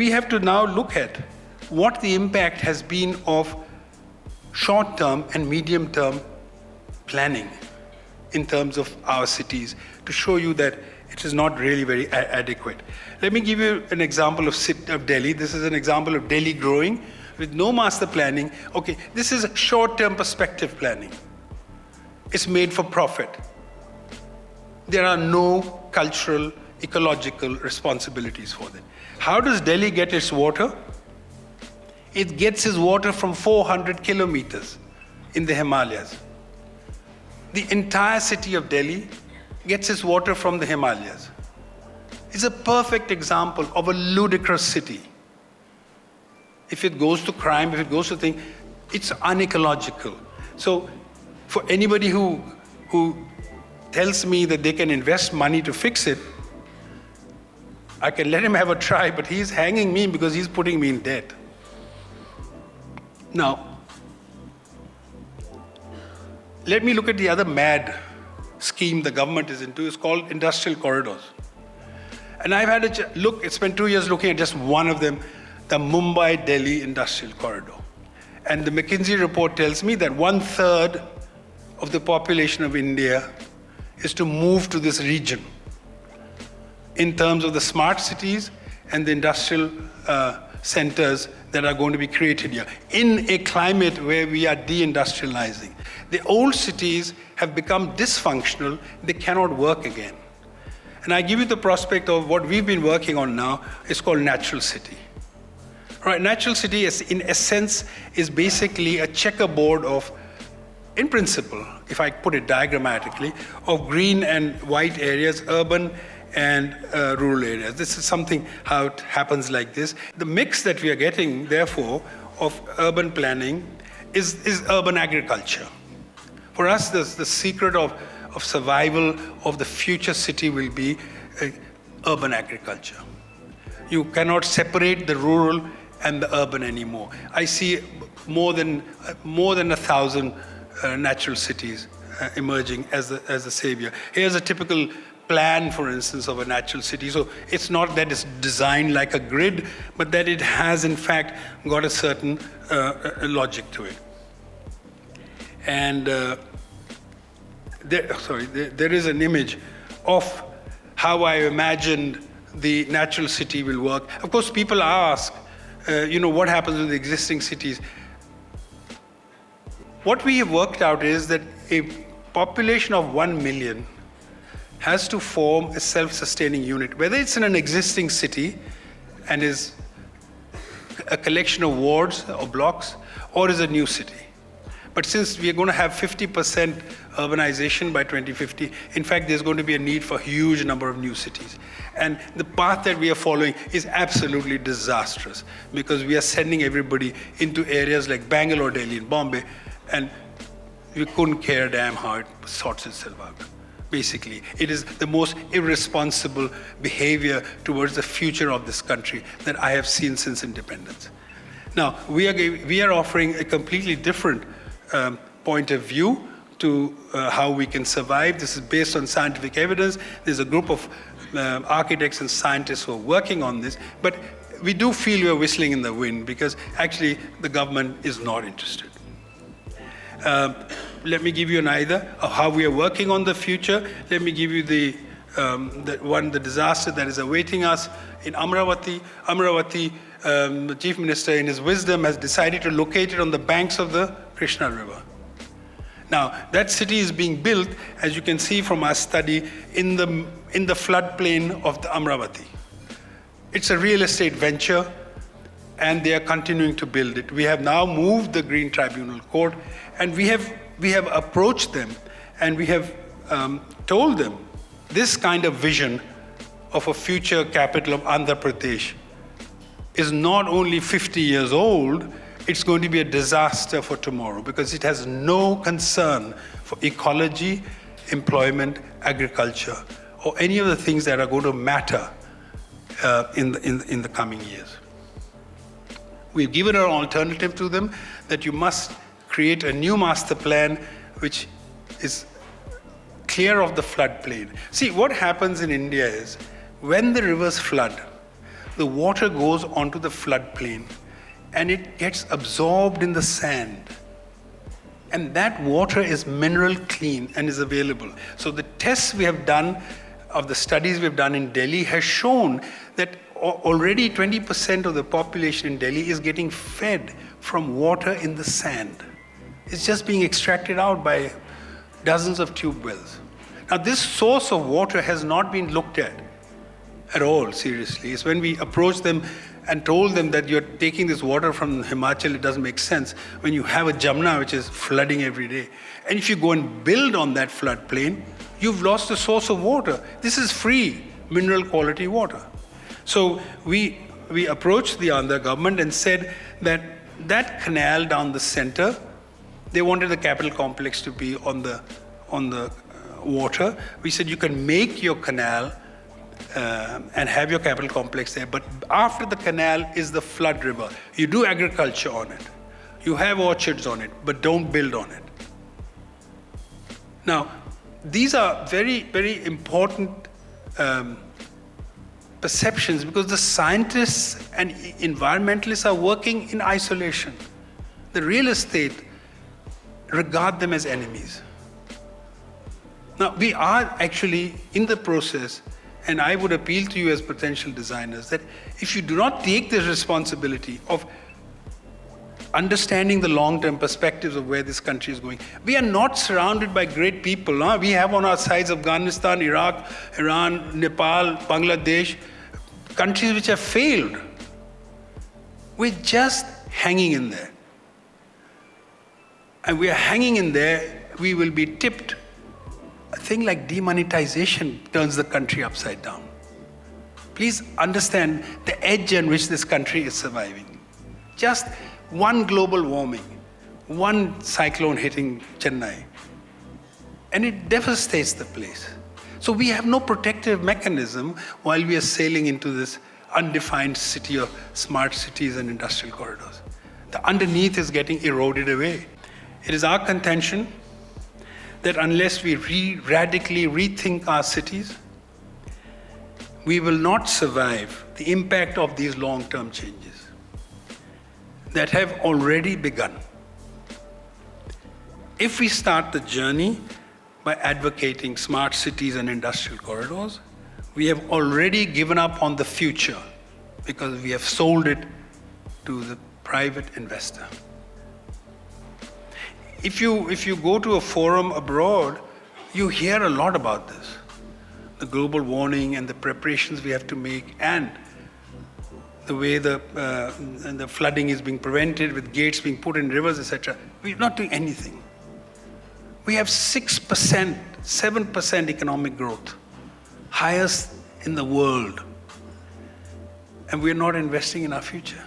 we have to now look at what the impact has been of short-term and medium-term planning in terms of our cities to show you that it is not really very adequate. Let me give you an example of Delhi. This is an example of Delhi growing with no master planning. Okay, this is short-term perspective planning. It's made for profit. There are no cultural, ecological responsibilities for them. How does Delhi get its water? It gets its water from 400 kilometers in the Himalayas. The entire city of Delhi gets its water from the Himalayas. It's a perfect example of a ludicrous city. If it goes to crime, if it goes to things, it's unecological. So for anybody who tells me that they can invest money to fix it, I can let him have a try, but he's hanging me because he's putting me in debt. Now, let me look at the other mad scheme the government is into. It's called industrial corridors. And I've had a look, spent 2 years looking at just one of them, the Mumbai-Delhi Industrial Corridor. And the McKinsey report tells me that 1/3 of the population of India is to move to this region in terms of the smart cities and the industrial centers that are going to be created here in a climate where we are deindustrializing. The old cities have become dysfunctional, they cannot work again. And I give you the prospect of what we've been working on now. It's called Natural City. Right, Natural City is, in essence, is basically a checkerboard of, in principle, if I put it diagrammatically, of green and white areas, urban and rural areas. This is something how it happens like this. The mix that we are getting, therefore, of urban planning is urban agriculture. For us, the secret of survival of the future city will be urban agriculture. You cannot separate the rural and the urban anymore. I see more than 1,000 natural cities emerging as the savior. Here's a typical plan, for instance, of a natural city. So it's not that it's designed like a grid, but that it has, in fact, got a certain logic to it. And there is an image of how I imagined the natural city will work. Of course, people ask, what happens with the existing cities? What we have worked out is that a population of 1 million has to form a self-sustaining unit, whether it's in an existing city and is a collection of wards or blocks, or is a new city. But since we are going to have 50% urbanization by 2050, in fact, there's going to be a need for a huge number of new cities. And the path that we are following is absolutely disastrous because we are sending everybody into areas like Bangalore, Delhi, and Bombay, and we couldn't care damn how it sorts itself out. Basically, it is the most irresponsible behavior towards the future of this country that I have seen since independence. Now, we are offering a completely different point of view to how we can survive. This is based on scientific evidence. There's a group of architects and scientists who are working on this, but we do feel we are whistling in the wind because actually the government is not interested. Let me give you an idea of how we are working on the future. Let me give you the disaster that is awaiting us in Amravati. Amravati, the Chief Minister, in his wisdom, has decided to locate it on the banks of the Krishna River. Now, that city is being built, as you can see from our study, in the floodplain of the Amravati. It's a real estate venture, and they are continuing to build it. We have now moved the Green Tribunal Court, and we have approached them, and we have told them this kind of vision of a future capital of Andhra Pradesh is not only 50 years old, it's going to be a disaster for tomorrow because it has no concern for ecology, employment, agriculture, or any of the things that are going to matter in the coming years. We've given an alternative to them that you must create a new master plan which is clear of the floodplain. See, what happens in India is when the rivers flood, the water goes onto the floodplain and it gets absorbed in the sand. And that water is mineral clean and is available. So the tests we have done, of the studies we've done in Delhi, has shown that already 20% of the population in Delhi is getting fed from water in the sand. It's just being extracted out by dozens of tube wells. Now this source of water has not been looked at all seriously. It's when we approached them and told them that you're taking this water from Himachal, it doesn't make sense when you have a Jamna which is flooding every day. And if you go and build on that floodplain, you've lost the source of water. This is free, mineral quality water. So we approached the Andhra government and said that that canal down the center, they wanted the capital complex to be on the water. We said you can make your canal and have your capital complex there, but after the canal is the flood river. You do agriculture on it. You have orchards on it, but don't build on it. Now, these are very, very important perceptions, because the scientists and environmentalists are working in isolation. The real estate regard them as enemies. Now, we are actually in the process, and I would appeal to you as potential designers that if you do not take this responsibility of understanding the long-term perspectives of where this country is going. We are not surrounded by great people. Huh? We have on our sides Afghanistan, Iraq, Iran, Nepal, Bangladesh, countries which have failed. We're just hanging in there. And we are hanging in there, we will be tipped. A thing like demonetization turns the country upside down. Please understand the edge on which this country is surviving. Just one global warming, one cyclone hitting Chennai, and it devastates the place. So we have no protective mechanism while we are sailing into this undefined city of smart cities and industrial corridors. The underneath is getting eroded away. It is our contention that unless we radically rethink our cities, we will not survive the impact of these long-term changes that have already begun. If we start the journey by advocating smart cities and industrial corridors, we have already given up on the future because we have sold it to the private investor. If you go to a forum abroad, you hear a lot about this. The global warming and the preparations we have to make, and the way the flooding is being prevented with gates being put in rivers, etc. We're not doing anything. We have 6%, 7% economic growth, highest in the world. And we're not investing in our future.